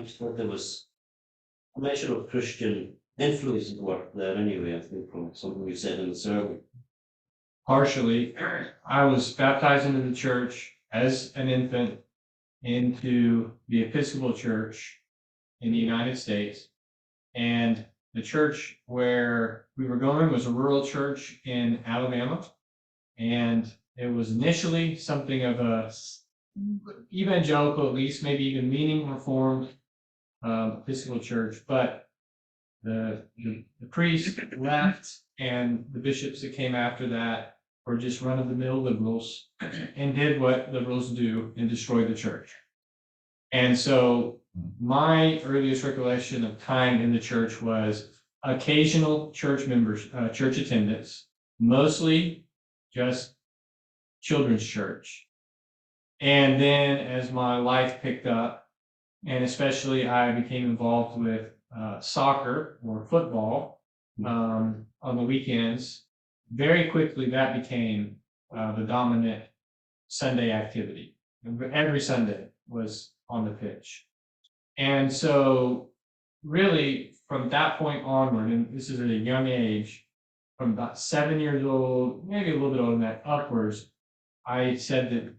thought there was a measure of Christian influence at work there anyway, I think, from something you said in the sermon. Partially, I was baptized into the church as an infant into the Episcopal Church in the United States. And the church where we were going was a rural church in Alabama. And it was initially something of a evangelical, at least maybe even leaning reformed Episcopal church. But the priest left, and the bishops that came after that were just run-of-the-mill liberals and did what liberals do and destroy the church. And so my earliest recollection of time in the church was occasional church members, church attendance, mostly just children's church. And then as my life picked up, and especially I became involved with soccer or football on the weekends, very quickly that became the dominant Sunday activity. Every Sunday was on the pitch. And so really from that point onward, and this is at a young age, from about 7 years old, maybe a little bit older than that, upwards, I said that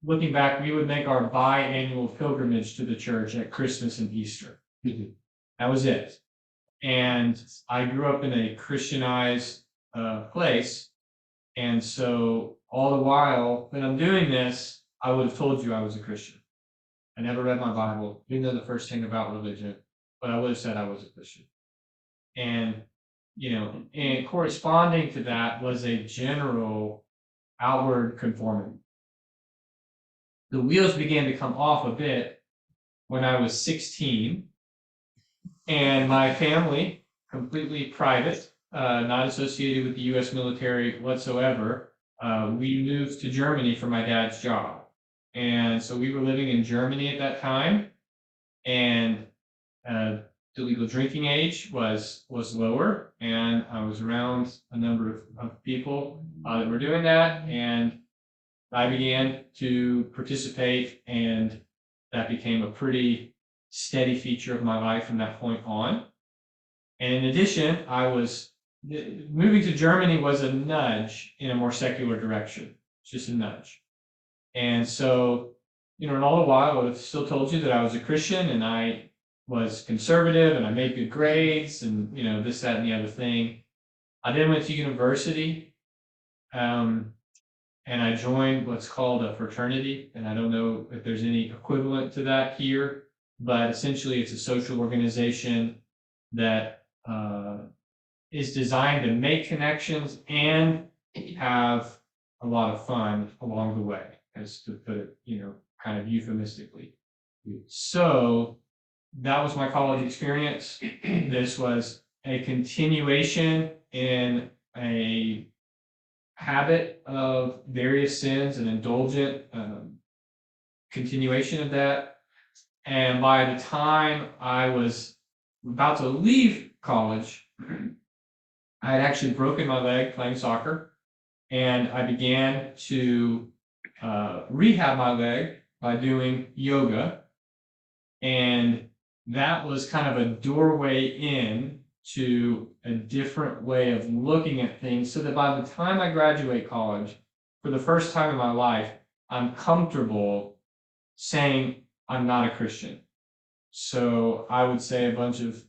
looking back, we would make our biannual pilgrimage to the church at Christmas and Easter. That was it. And I grew up in a Christianized place. And so all the while that I'm doing this, I would have told you I was a Christian. I never read my Bible, didn't know the first thing about religion, but I would have said I was a Christian. And, and corresponding to that was a general outward conformity. The wheels began to come off a bit when I was 16, and my family, completely private, not associated with the U.S. military whatsoever, we moved to Germany for my dad's job. And so we were living in Germany at that time, and the legal drinking age was lower, and I was around a number of people that were doing that, and I began to participate, and that became a pretty steady feature of my life from that point on. And in addition, moving to Germany was a nudge in a more secular direction. It's just a nudge. And so, and all the while, I would have still told you that I was a Christian and I was conservative and I made good grades and, this, that, and the other thing. I then went to university. And I joined what's called a fraternity, and I don't know if there's any equivalent to that here, but essentially it's a social organization that is designed to make connections and have a lot of fun along the way, as to put it, kind of euphemistically. So that was my college experience. This was a continuation in a habit of various sins, an indulgent continuation of that. And by the time I was about to leave college, I had actually broken my leg playing soccer, and I began to rehab my leg by doing yoga. And that was kind of a doorway in to a different way of looking at things, so that by the time I graduate college, for the first time in my life, I'm comfortable saying I'm not a Christian. So I would say a bunch of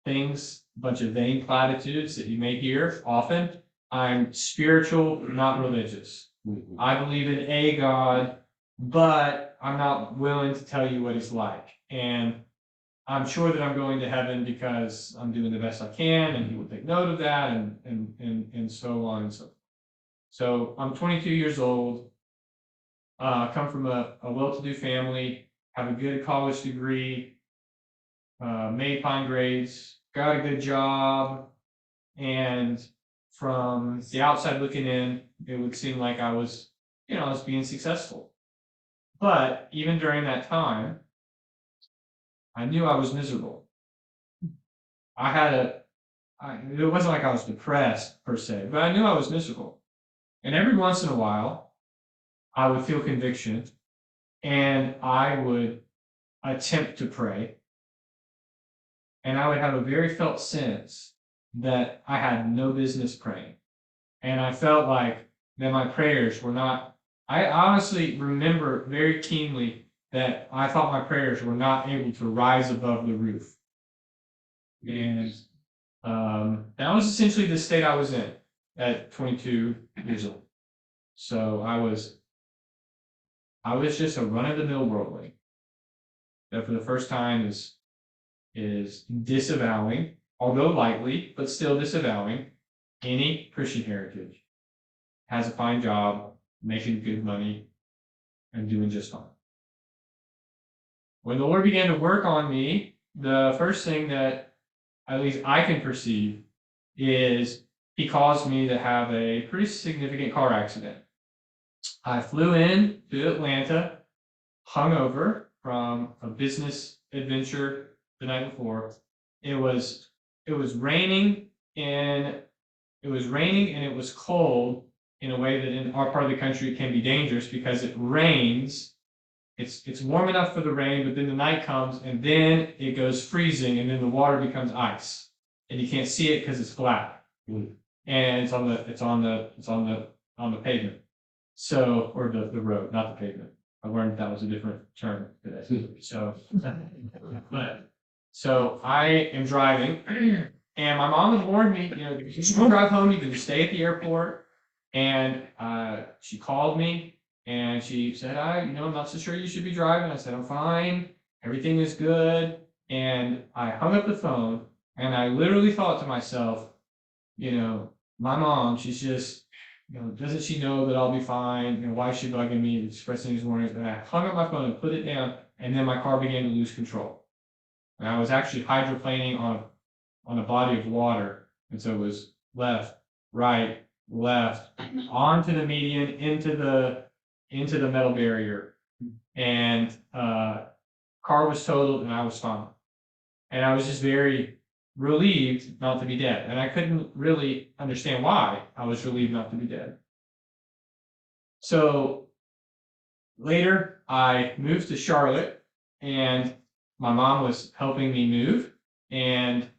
things, a bunch of vain platitudes that you may hear often. I'm spiritual, not religious. I believe in a God, but I'm not willing to tell you what he's like. And I'm sure that I'm going to heaven because I'm doing the best I can, and he will take note of that, and so on and so forth. So I'm 22 years old, come from a well-to-do family, have a good college degree, made fine grades, got a good job, and from the outside looking in, it would seem like I was being successful. But even during that time, I knew I was miserable. It wasn't like I was depressed per se, but I knew I was miserable. And every once in a while, I would feel conviction, and I would attempt to pray. and I would have a very felt sense that I had no business praying. And I felt like that my prayers were not, I honestly remember very keenly that I thought my prayers were not able to rise above the roof. And that was essentially the state I was in at 22 years old. So I was just a run-of-the-mill worldling that for the first time is disavowing, although lightly, but still disavowing any Christian heritage, has a fine job, making good money, and doing just fine. When the Lord began to work on me, the first thing that at least I can perceive is he caused me to have a pretty significant car accident. I flew in to Atlanta, hungover from a business adventure the night before. It was raining and it was cold in a way that in our part of the country can be dangerous because it rains. It's warm enough for the rain, but then the night comes and then it goes freezing and then the water becomes ice and you can't see it because it's flat and it's on the pavement. So, or the road, not the pavement. I learned that was a different term today. So I am driving, and my mom had warned me, you don't drive home, you can stay at the airport. And she called me, and she said, I'm not so sure you should be driving. I said, I'm fine, everything is good. And I hung up the phone, and I literally thought to myself, my mom, she's just, doesn't she know that I'll be fine? Why is she bugging me, expressing these warnings? And I hung up my phone and put it down, and then my car began to lose control. And I was actually hydroplaning on a body of water. And so it was left, right, left, onto the median, into the metal barrier. And car was totaled and I was fine. And I was just very relieved not to be dead. And I couldn't really understand why I was relieved not to be dead. So later I moved to Charlotte, and my mom was helping me move, and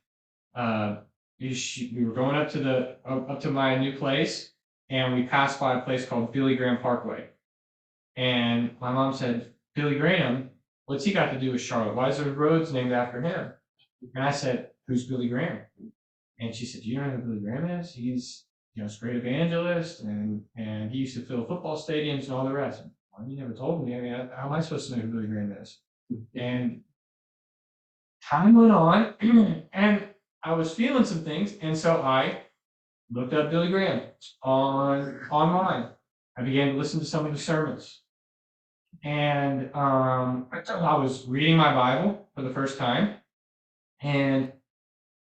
we were going up to my new place, and we passed by a place called Billy Graham Parkway. And my mom said, Billy Graham, what's he got to do with Charlotte? Why is there roads named after him? And I said, who's Billy Graham? And she said, you don't know who Billy Graham is? He's this great evangelist, and he used to fill football stadiums and all the rest. Well, you never told me. I mean, how am I supposed to know who Billy Graham is? And time went on, and I was feeling some things, and so I looked up Billy Graham online. I began to listen to some of the sermons, and I was reading my Bible for the first time, and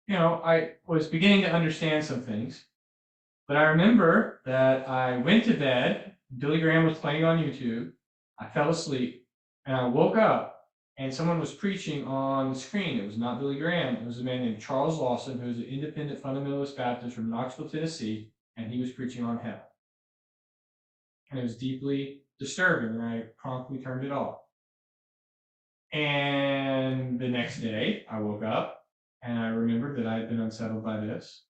I was beginning to understand some things. But I remember that I went to bed. Billy Graham was playing on YouTube. I fell asleep, and I woke up, and someone was preaching on the screen. It was not Billy Graham. It was a man named Charles Lawson, who was an independent fundamentalist Baptist from Knoxville, Tennessee, and he was preaching on hell. And it was deeply disturbing, and I promptly turned it off. And the next day, I woke up, and I remembered that I had been unsettled by this.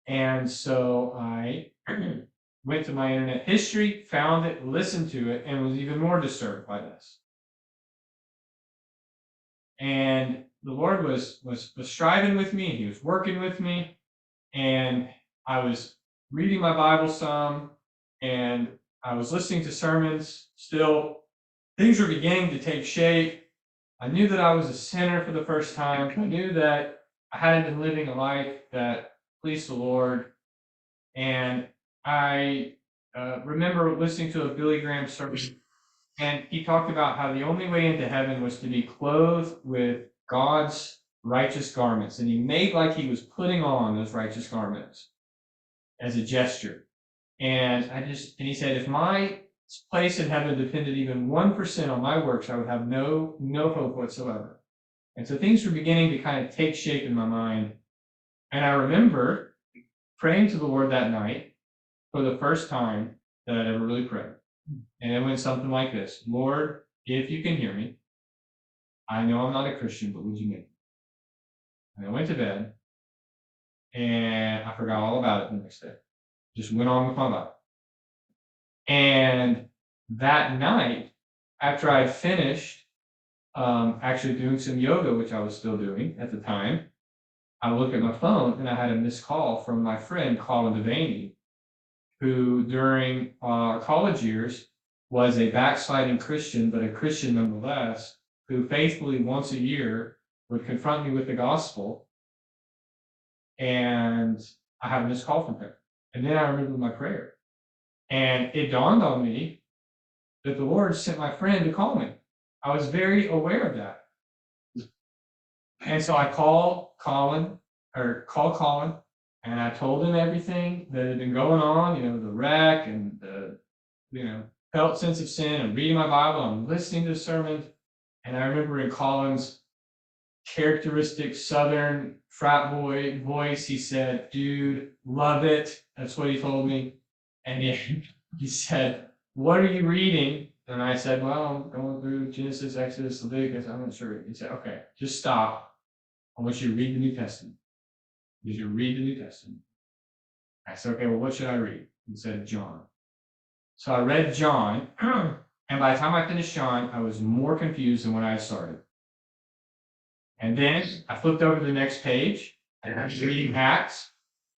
And so I went to my internet history, found it, listened to it, and was even more disturbed by this. And the Lord was striving with me, and he was working with me, and I was reading my Bible some, and I was listening to sermons. Still, things were beginning to take shape. I knew that I was a sinner for the first time. I knew that I hadn't been living a life that pleased the Lord. And I remember listening to a Billy Graham sermon, and he talked about how the only way into heaven was to be clothed with God's righteous garments. And he made like he was putting on those righteous garments as a gesture. And he said, if my place in heaven depended even 1% on my works, I would have no hope whatsoever. And so things were beginning to kind of take shape in my mind. And I remember praying to the Lord that night for the first time that I'd ever really prayed. And it went something like this: Lord, if you can hear me, I know I'm not a Christian, but would you make me? And I went to bed, and I forgot all about it the next day. Just went on with my life. And that night, after I had finished actually doing some yoga, which I was still doing at the time, I looked at my phone and I had a missed call from my friend Colin Devaney, who during our college years was a backsliding Christian, but a Christian nonetheless, who faithfully once a year would confront me with the gospel. And I had a missed call from him. And then I remembered my prayer. And it dawned on me that the Lord sent my friend to call me. I was very aware of that. And so I called Colin, and I told him everything that had been going on, the wreck and the, felt sense of sin. I'm reading my Bible, I'm listening to sermons. And I remember in Colin's characteristic Southern frat boy voice, he said, "Dude, love it." That's what he told me. And he said, "What are you reading?" And I said, "Well, I'm going through Genesis, Exodus, Leviticus. I'm not sure." He said, "Okay, just stop. I want you to read the New Testament. You should read the New Testament." I said, "Okay, well, what should I read?" He said, "John." So I read John, and by the time I finished John, I was more confused than when I started. And then I flipped over to the next page, and I was reading Acts,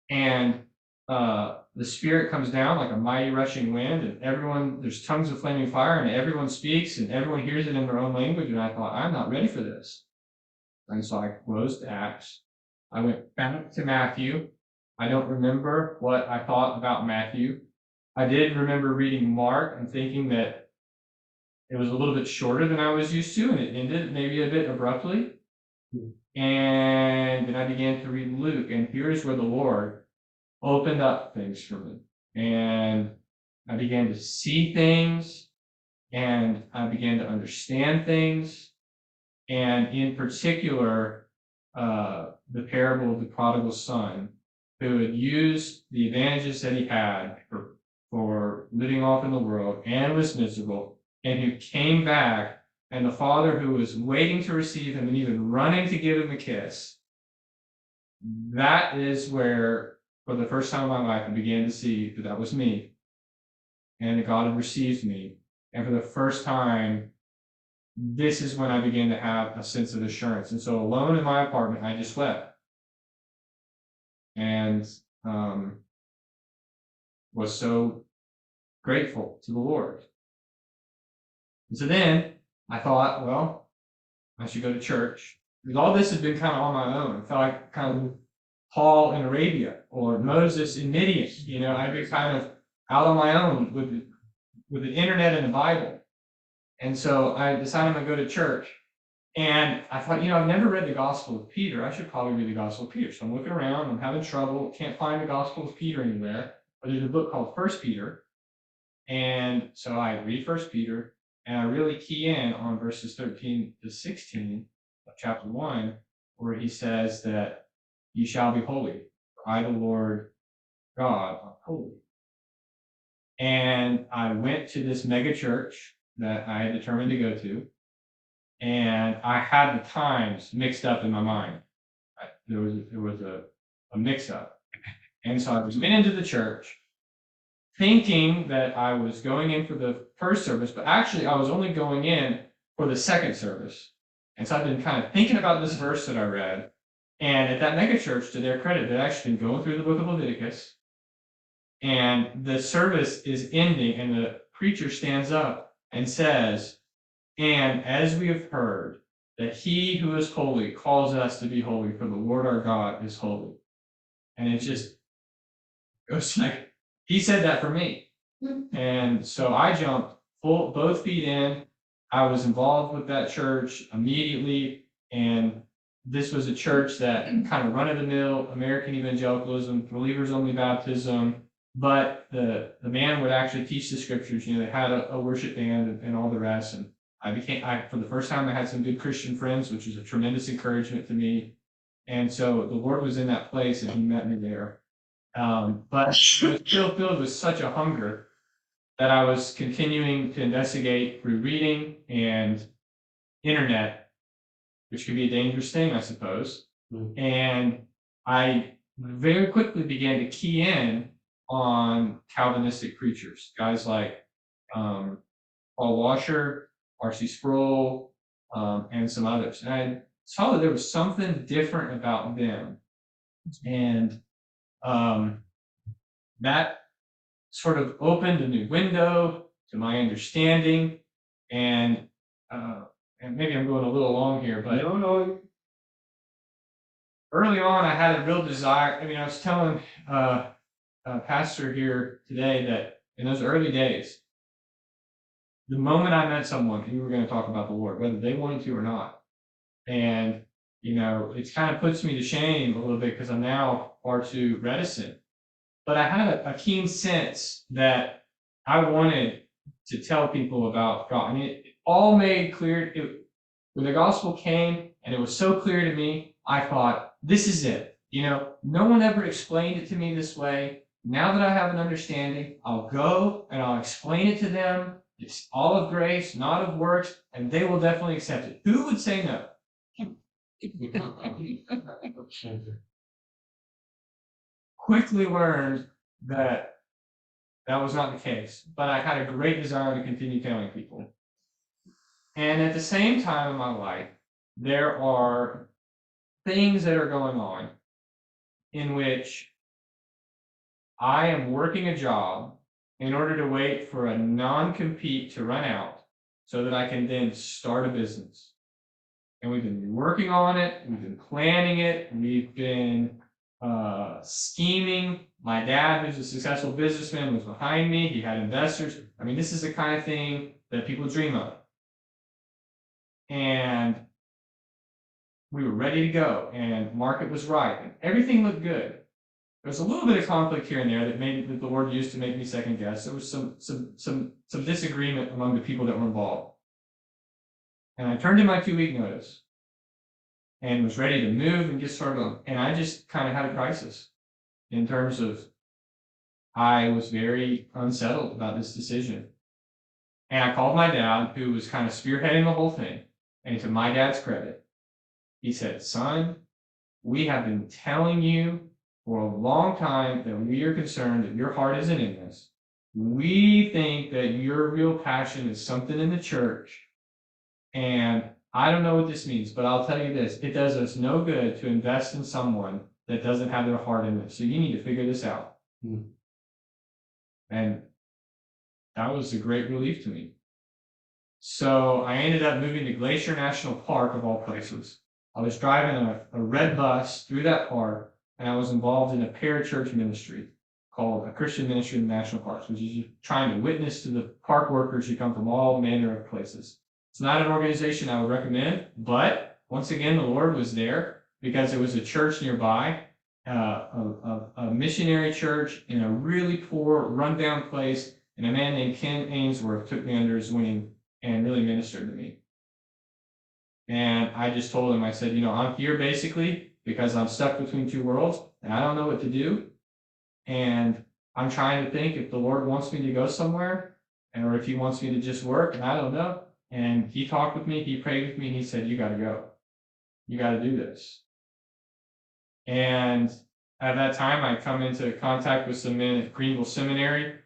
and the Spirit comes down like a mighty rushing wind, and there's tongues of flaming fire, and everyone speaks, and everyone hears it in their own language. And I thought, I'm not ready for this. And so I closed Acts. I went back to Matthew. I don't remember what I thought about Matthew. I did remember reading Mark and thinking that it was a little bit shorter than I was used to, and it ended maybe a bit abruptly. And then I began to read Luke, and here's where the Lord opened up things for me. And I began to see things, and I began to understand things. And in particular, the parable of the prodigal son, who had used the advantages that he had for living off in the world and was miserable, and who came back, and the father who was waiting to receive him and even running to give him a kiss. That is where, for the first time in my life, I began to see that that was me, and that God had received me. And for the first time, this is when I began to have a sense of assurance. And so alone in my apartment, I just wept. And was so grateful to the Lord. And so then I thought, well, I should go to church. Because all this had been kind of on my own. I felt like kind of Paul in Arabia or Moses in Midian. I'd been kind of out on my own with the internet and the Bible. And so I decided I'm going to go to church. And I thought, I've never read the Gospel of Peter. I should probably read the Gospel of Peter. So I'm looking around. I'm having trouble. Can't find the Gospel of Peter anywhere. But there's a book called First Peter. And so I read First Peter, and I really key in on verses 13 to 16 of chapter 1, where he says that ye shall be holy, for I, the Lord God, am holy. And I went to this mega church that I had determined to go to, and I had the times mixed up in my mind. There was a mix-up. And so I was went into the church thinking that I was going in for the first service, but actually I was only going in for the second service. And so I've been kind of thinking about this verse that I read. And at that mega church, to their credit, they'd actually been going through the book of Leviticus. And the service is ending, and the preacher stands up and says, "And as we have heard, that he who is holy calls us to be holy, for the Lord our God is holy." And it just goes like, he said that for me. And so I jumped both feet in. I was involved with that church immediately. And this was a church that kind of run-of-the-mill American evangelicalism, believers only baptism. But the man would actually teach the scriptures. They had a worship band and all the rest. And for the first time, I had some good Christian friends, which was a tremendous encouragement to me. And so the Lord was in that place, and he met me there. But I was still filled with such a hunger that I was continuing to investigate through reading and internet, which could be a dangerous thing, I suppose. And I very quickly began to key in on Calvinistic preachers, guys like Paul Washer, R.C. Sproul, and some others. And I saw that there was something different about them. And that sort of opened a new window to my understanding. And maybe I'm going a little long here, but No. early on, I had a real desire. I mean, I was telling a pastor here today that in those early days, the moment I met someone, we were going to talk about the Lord, whether they wanted to or not. And, it kind of puts me to shame a little bit because I'm now far too reticent. But I had a keen sense that I wanted to tell people about God. I mean, it all made clear. When the gospel came and it was so clear to me, I thought, this is it. No one ever explained it to me this way. Now that I have an understanding, I'll go and I'll explain it to them. It's all of grace, not of works, and they will definitely accept it. Who would say no? Quickly learned that was not the case, but I had a great desire to continue telling people. And at the same time in my life, there are things that are going on in which I am working a job in order to wait for a non-compete to run out so that I can then start a business. And we've been working on it, we've been planning it, we've been scheming. My dad, who's a successful businessman, was behind me. He had investors. I mean, this is the kind of thing that people dream of. And we were ready to go, and market was right, and everything looked good. There was a little bit of conflict here and there that the Lord used to make me second guess. There was some disagreement among the people that were involved. And I turned in my 2-week notice and was ready to move and get started on. And I just kind of had a crisis in terms of I was very unsettled about this decision. And I called my dad, who was kind of spearheading the whole thing. And to my dad's credit, he said, son, we have been telling you for a long time that we are concerned that your heart isn't in this. We think that your real passion is something in the church. And I don't know what this means, but I'll tell you this. It does us no good to invest in someone that doesn't have their heart in it. So you need to figure this out. And that was a great relief to me. So I ended up moving to Glacier National Park, of all places. I was driving a red bus through that park, and I was involved in a parachurch ministry called a Christian Ministry in the National Parks, which is trying to witness to the park workers who come from all manner of places. It's not an organization I would recommend, but once again, the Lord was there because there was a church nearby, a missionary church in a really poor, rundown place, and a man named Ken Ainsworth took me under his wing and really ministered to me. And I just told him, I said, I'm here basically because I'm stuck between two worlds and I don't know what to do. And I'm trying to think if the Lord wants me to go somewhere or if he wants me to just work, and I don't know. And he talked with me, he prayed with me, and he said, you got to go. You got to do this. And at that time, I come into contact with some men at Greenville Seminary,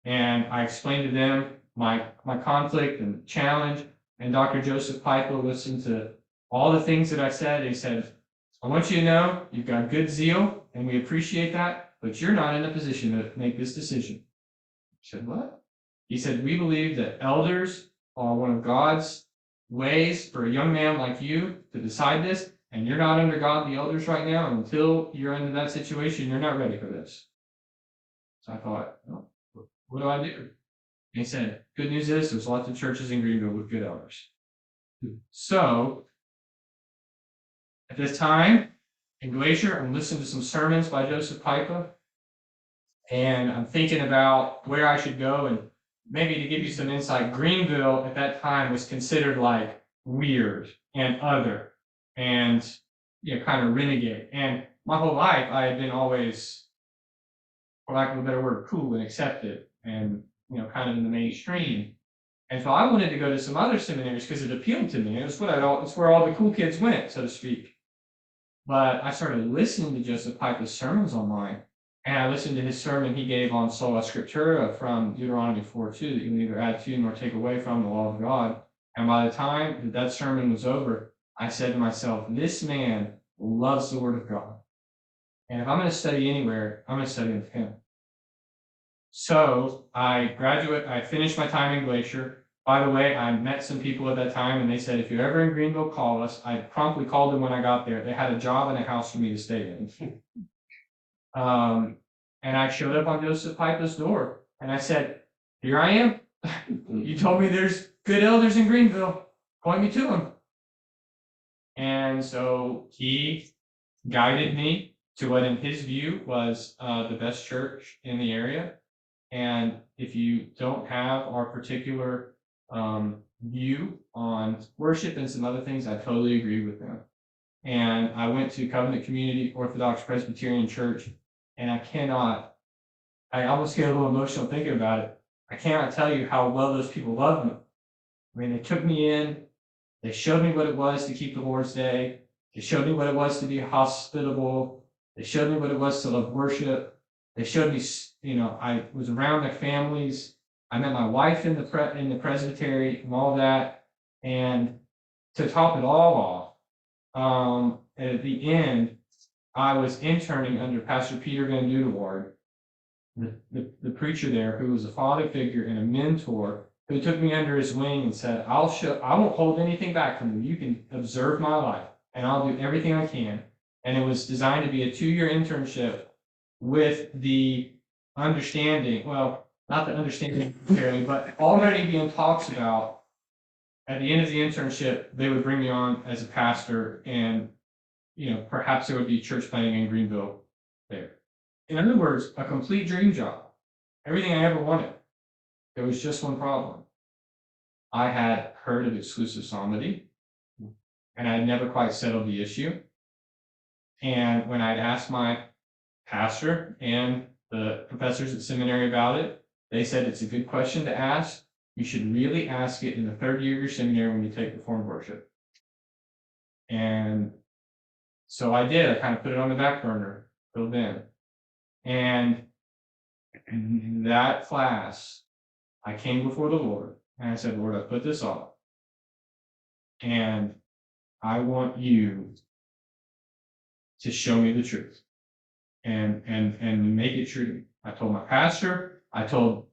and I explained to them my conflict and challenge. And Dr. Joseph Piper listened to all the things that I said. He said, I want you to know you've got good zeal, and we appreciate that, but you're not in a position to make this decision. I said, what? He said, we believe that elders are one of God's ways for a young man like you to decide this, and you're not under God, the elders right now, and until you're into that situation, you're not ready for this. So I thought, well, what do I do? And he said, good news is there's lots of churches in Greenville with good elders. So at this time in Glacier, I'm listening to some sermons by Joseph Piper, and I'm thinking about where I should go. And maybe to give you some insight, Greenville at that time was considered like weird and other and kind of renegade. And my whole life I had been always, for lack of a better word, cool and accepted and kind of in the mainstream. And so I wanted to go to some other seminaries because it appealed to me. It's where all the cool kids went, so to speak. But I started listening to Joseph Piper's sermons online, and I listened to his sermon he gave on sola scriptura from Deuteronomy 4:2, that you neither add to nor take away from the law of God. And by the time that sermon was over, I said to myself, this man loves the Word of God. And if I'm going to study anywhere, I'm going to study with him. So I finished my time in Glacier. By the way, I met some people at that time, and they said, if you're ever in Greenville, call us. I promptly called them when I got there. They had a job and a house for me to stay in. And I showed up on Joseph Piper's door, and I said, here I am. You told me there's good elders in Greenville. Point me to them. And so he guided me to what in his view was the best church in the area. And if you don't have our particular view on worship and some other things, I totally agree with them. And I went to Covenant Community Orthodox Presbyterian Church, and I almost get a little emotional thinking about it. I cannot tell you how well those people loved me. I mean, they took me in, they showed me what it was to keep the Lord's Day, they showed me what it was to be hospitable, they showed me what it was to love worship, they showed me, I was around their families, I met my wife in the presbytery and all that, and to top it all off, at the end, I was interning under Pastor Peter Van Dudeward, the preacher there, who was a father figure and a mentor, who took me under his wing and said, I won't hold anything back from you. You can observe my life, and I'll do everything I can. And it was designed to be a 2-year internship with the understanding, well, not the understanding necessarily, but already being talks about at the end of the internship, they would bring me on as a pastor, and perhaps there would be church planting in Greenville there. In other words, a complete dream job. Everything I ever wanted. There was just one problem. I had heard of exclusive psalmody, and I had never quite settled the issue. And when I'd asked my pastor and the professors at seminary about it, they said it's a good question to ask. You should really ask it in the 3rd year of your seminary when you take Reformed worship. And so I did. I kind of put it on the back burner till then. And in that class, I came before the Lord and I said, Lord, I put this off. And I want you to show me the truth and make it true to me. I told my pastor, I told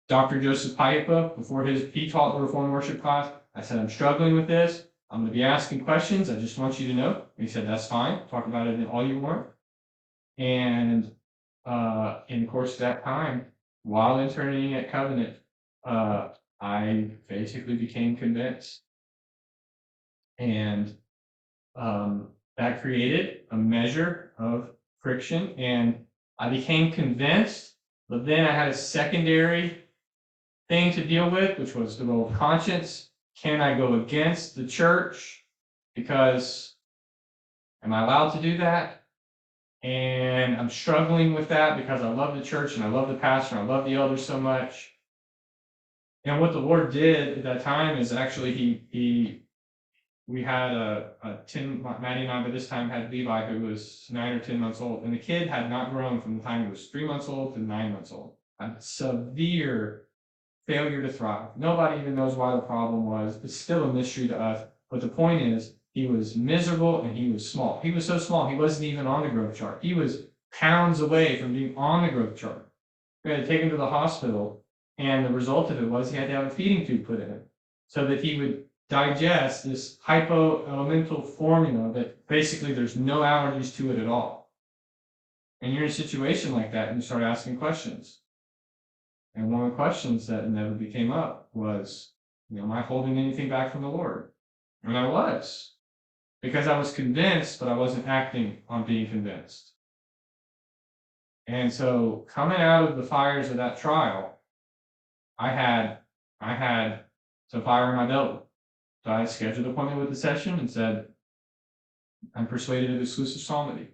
Dr. Joseph Pipa before he taught the Reformed worship class. I said, I'm struggling with this. I'm going to be asking questions. I just want you to know. And he said, that's fine. Talk about it all you want. And in the course of that time, while interning at Covenant, I basically became convinced. And that created a measure of friction, and I became convinced, but then I had a secondary thing to deal with, which was the role of conscience. Can I go against the church? Because am I allowed to do that? And I'm struggling with that because I love the church and I love the pastor and I love the elders so much. And what the Lord did at that time is actually we had Maddie and I by this time had Levi, who was 9 or 10 months old, and the kid had not grown from the time he was 3 months old to 9 months old. A severe failure to thrive. Nobody even knows why the problem was. It's still a mystery to us. But the point is, he was miserable and he was small. He was so small, he wasn't even on the growth chart. He was pounds away from being on the growth chart. We had to take him to the hospital, and the result of it was he had to have a feeding tube put in him so that he would digest this hypo-elemental formula that basically there's no allergies to it at all. And you're in a situation like that and you start asking questions. And one of the questions that inevitably came up was, am I holding anything back from the Lord? And I was, because I was convinced, but I wasn't acting on being convinced. And so coming out of the fires of that trial, I had some fire in my belly. So I scheduled an appointment with the session and said, I'm persuaded of exclusive psalmody,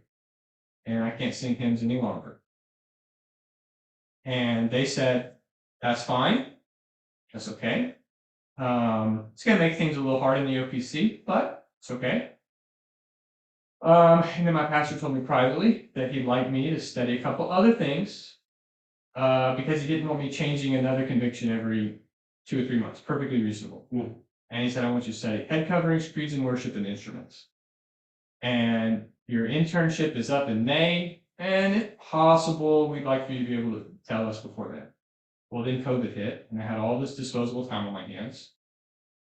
and I can't sing hymns any longer. And they said, that's fine. That's okay. It's going to make things a little hard in the OPC, but it's okay. And then my pastor told me privately that he'd like me to study a couple other things, because he didn't want me changing another conviction every 2 or 3 months. Perfectly reasonable. And he said, I want you to study head coverings, creeds and worship, and instruments. And your internship is up in May, and if possible, we'd like for you to be able to tell us before then. Well, then COVID hit, and I had all this disposable time on my hands.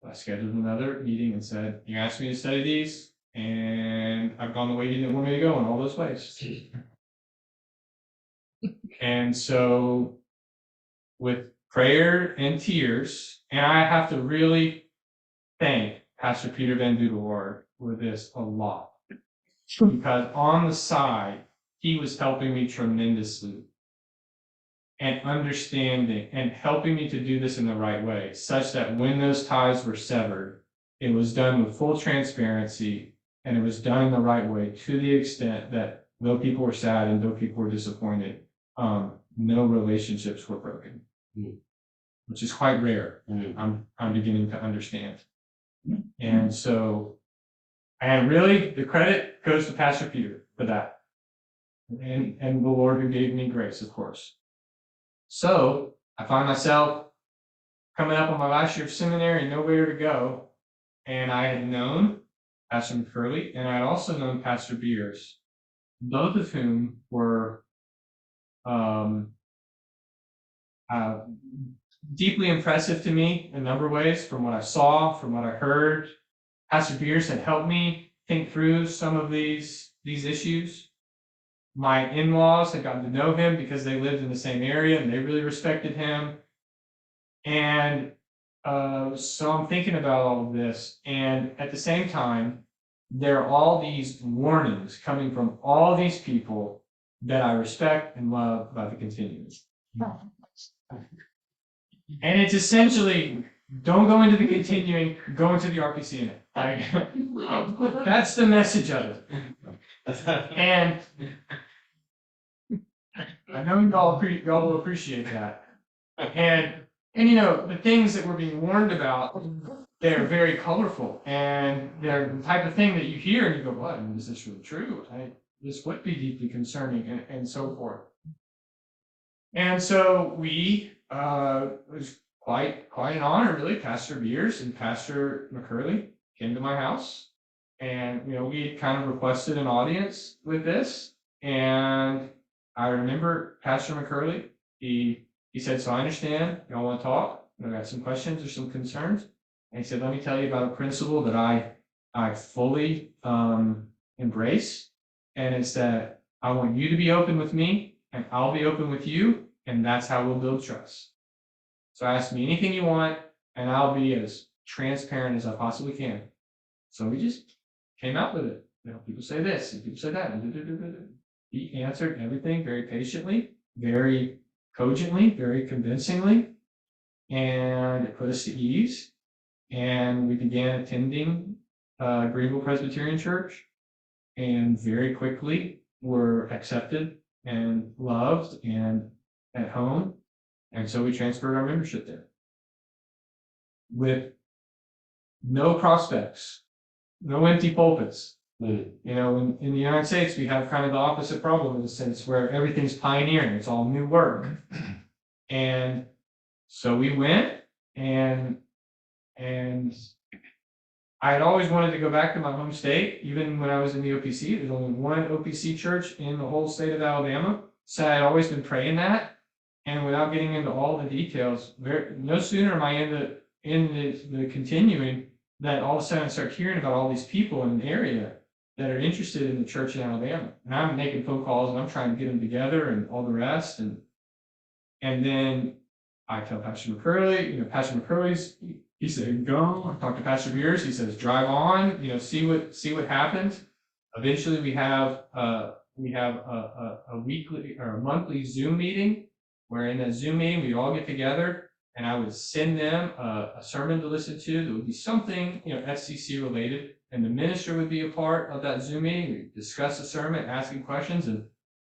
I scheduled another meeting and said, you asked me to study these, and I've gone the way you didn't want me to go in all those ways. And so, with prayer and tears, and I have to really thank Pastor Peter Van Dudewaard for this a lot. Because on the side, he was helping me tremendously and understanding and helping me to do this in the right way, such that when those ties were severed, it was done with full transparency and it was done in the right way to the extent that though people were sad and though people were disappointed, no relationships were broken, which is quite rare. I'm beginning to understand. And so, and really, the credit goes to Pastor Peter for that. And the Lord who gave me grace, of course. So, I find myself coming up on my last year of seminary and nowhere to go. And I had known Pastor McCurley, and I had also known Pastor Beers, both of whom were deeply impressive to me in a number of ways, from what I saw, from what I heard. Pastor Beers had helped me think through some of these issues. My in-laws had gotten to know him because they lived in the same area and they really respected him. And so I'm thinking about all of this. And at the same time, there are all these warnings coming from all these people that I respect and love about the continuum. And it's essentially, don't go into the continuing, go into the RPC. Like, that's the message of it. And I know y'all will appreciate that. And you know, the things that we're being warned about, they're very colorful. And they're the type of thing that you hear and you go, what? I mean, is this really true? This would be deeply concerning and so forth. And so it was quite an honor, really. Pastor Beers and Pastor McCurley came to my house, and you know, we had kind of requested an audience with this. And I remember Pastor McCurley, he said, so I understand, y'all want to talk, I got some questions or some concerns. And he said, let me tell you about a principle that I fully embrace, and it's that I want you to be open with me, and I'll be open with you, and that's how we'll build trust. So ask me anything you want, and I'll be as transparent as I possibly can. So we just came out with it. You know, people say this, and people say that. He answered everything very patiently, very cogently, very convincingly, and it put us to ease. And we began attending Greenville Presbyterian Church, and very quickly were accepted and loved and at home. And so we transferred our membership there with no prospects, no empty pulpits. You know, in the United States, we have kind of the opposite problem in the sense where everything's pioneering. It's all new work. And so we went, and I had always wanted to go back to my home state, even when I was in the OPC. There's only one OPC church in the whole state of Alabama. So I had always been praying that. And without getting into all the details, no sooner am I in the continuing that all of a sudden I start hearing about all these people in the area that are interested in the church in Alabama. And I'm making phone calls and I'm trying to get them together and all the rest. And then I tell Pastor McCurley, you know, Pastor McCurley's, he said, go. I talked to Pastor Beers. He says, drive on, you know, see what happens. Eventually we have a weekly or a monthly Zoom meeting, where in that Zoom meeting we all get together and I would send them a sermon to listen to that would be something, you know, FCC related, and the minister would be a part of that Zoom meeting. We'd discuss the sermon, asking questions, and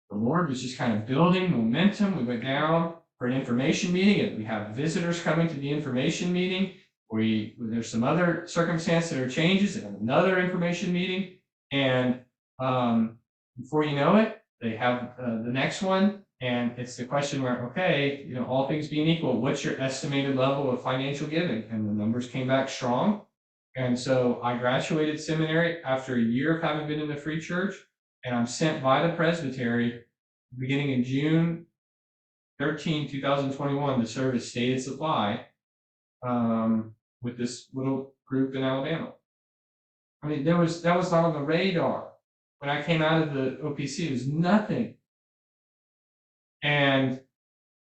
the Lord was just kind of building momentum. We went down for an information meeting, and we have visitors coming to the information meeting. There's some other circumstances that are changes, and another information meeting, and Before you know it, they have the next one, and it's the question where, okay, all things being equal, what's your estimated level of financial giving? And the numbers came back strong. And so I graduated seminary after a year of having been in the free church, and I'm sent by the presbytery beginning in June 13, 2021 to serve as stated supply with this little group in Alabama. I mean, that was not on the radar. When I came out of the OPC, it was nothing. And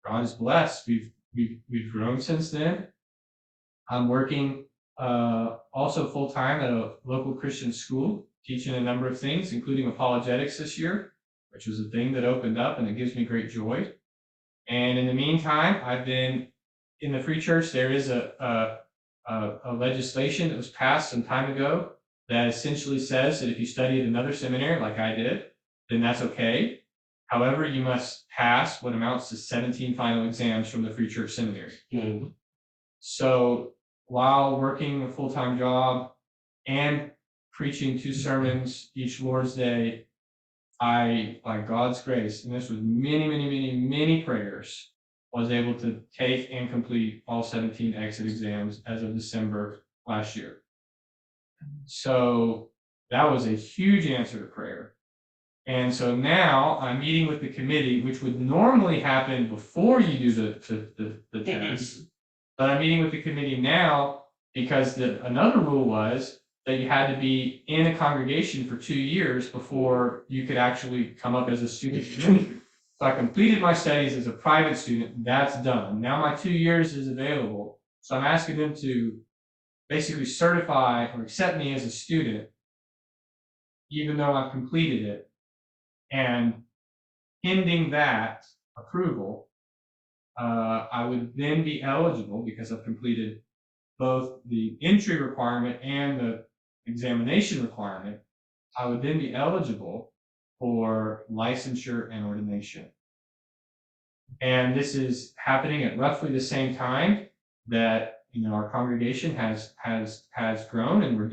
God is blessed. We've grown since then. I'm working also full time at a local Christian school, teaching a number of things, including apologetics this year, which was a thing that opened up, and it gives me great joy. And in the meantime, I've been in the free church. There is a legislation that was passed some time ago that essentially says that if you study at another seminary like I did, then that's okay. However, you must pass what amounts to 17 final exams from the free church seminary. Mm-hmm. So while working a full-time job and preaching 2 sermons each Lord's Day, I, by God's grace, and this was many prayers, was able to take and complete all 17 exit exams as of December last year. So that was a huge answer to prayer. And so now I'm meeting with the committee, which would normally happen before you do the test. But I'm meeting with the committee now because another rule was that you had to be in a congregation for 2 years before you could actually come up as a student. So I completed my studies as a private student. That's done. Now my 2 years is available. So I'm asking them to basically certify or accept me as a student, even though I've completed it. And pending that approval, I would then be eligible, because I've completed both the entry requirement and the examination requirement, I would then be eligible for licensure and ordination. And this is happening at roughly the same time that our congregation has grown, and we're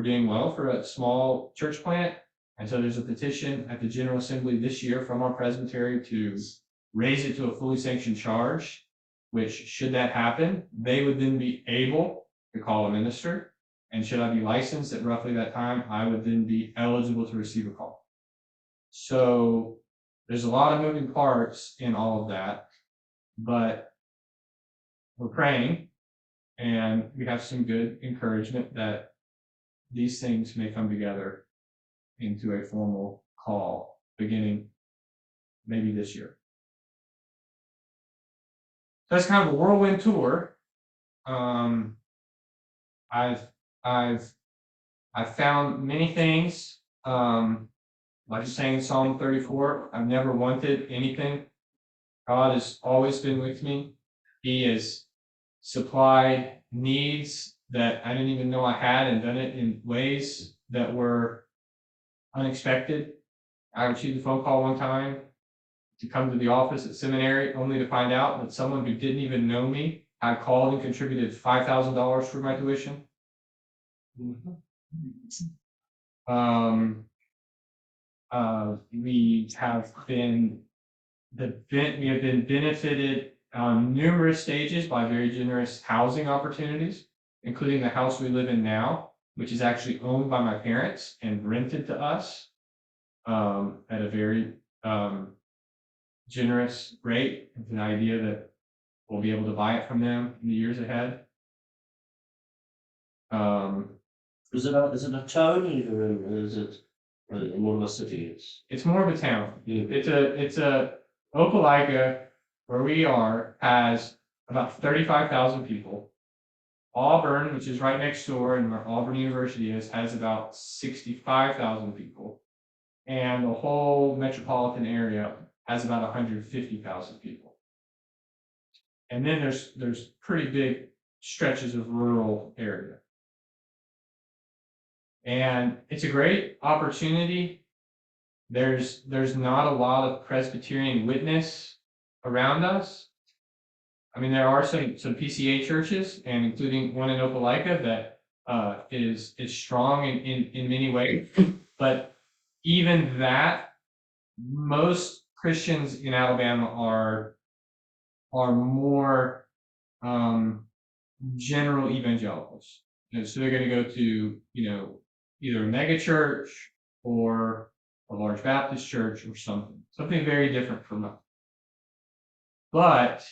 doing well for a small church plant. And so there's a petition at the General Assembly this year from our presbytery to raise it to a fully sanctioned charge, which, should that happen, they would then be able to call a minister. And should I be licensed at roughly that time, I would then be eligible to receive a call. So there's a lot of moving parts in all of that, but we're praying, and we have some good encouragement that these things may come together into a formal call beginning maybe this year. So that's kind of a whirlwind tour. I've found many things. Like saying Psalm 34, I've never wanted anything. God has always been with me. He has supplied needs that I didn't even know I had, and done it in ways that were unexpected. I received a phone call one time to come to the office at seminary, only to find out that someone who didn't even know me had called and contributed $5,000 for my tuition. We have been benefited on numerous stages by very generous housing opportunities, including the house we live in now, which is actually owned by my parents and rented to us at a very generous rate, with an idea that we'll be able to buy it from them in the years ahead. Is it a town you're in, or is it more of a city? It's more of a town. Yeah. It's a Opelika, where we are, has about 35,000 people. Auburn, which is right next door and where Auburn University is, has about 65,000 people. And the whole metropolitan area has about 150,000 people. And then there's pretty big stretches of rural area. And it's a great opportunity. There's not a lot of Presbyterian witness around us. I mean, there are some PCA churches, and including one in Opelika that is strong in many ways. But even that, most Christians in Alabama are more general evangelicals. So they're going to go to, either a mega church or a large Baptist church or something very different from us. But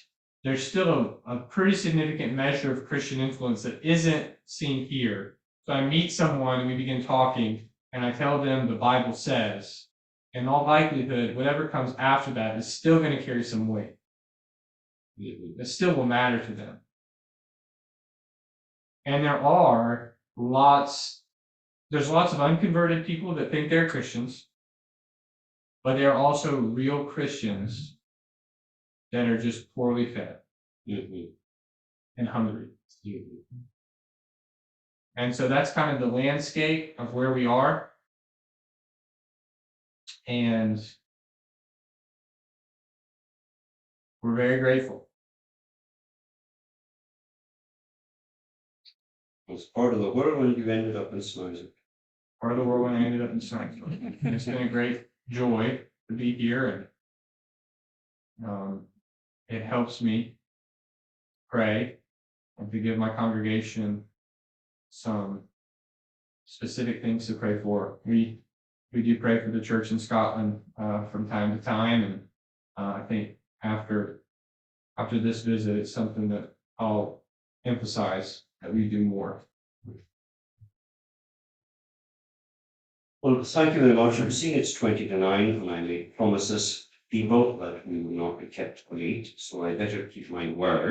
there's still a pretty significant measure of Christian influence that isn't seen here. So I meet someone and we begin talking, and I tell them the Bible says, in all likelihood, whatever comes after that is still going to carry some weight. It still will matter to them. And there's lots of unconverted people that think they're Christians, but there are also real Christians that are just poorly fed and hungry. And so that's kind of the landscape of where we are. And we're very grateful. As part of the whirlwind, you ended up in Snizort. Part of the world when I ended up in Snizort. And it's been a great joy to be here, and it helps me pray and to give my congregation some specific things to pray for. We do pray for the church in Scotland from time to time, and I think after this visit, it's something that I'll emphasize that we do more. Well, thank you very much. I'm seeing it's 20 to 9, and I made promises to people that we will not be kept late, so I better keep my word.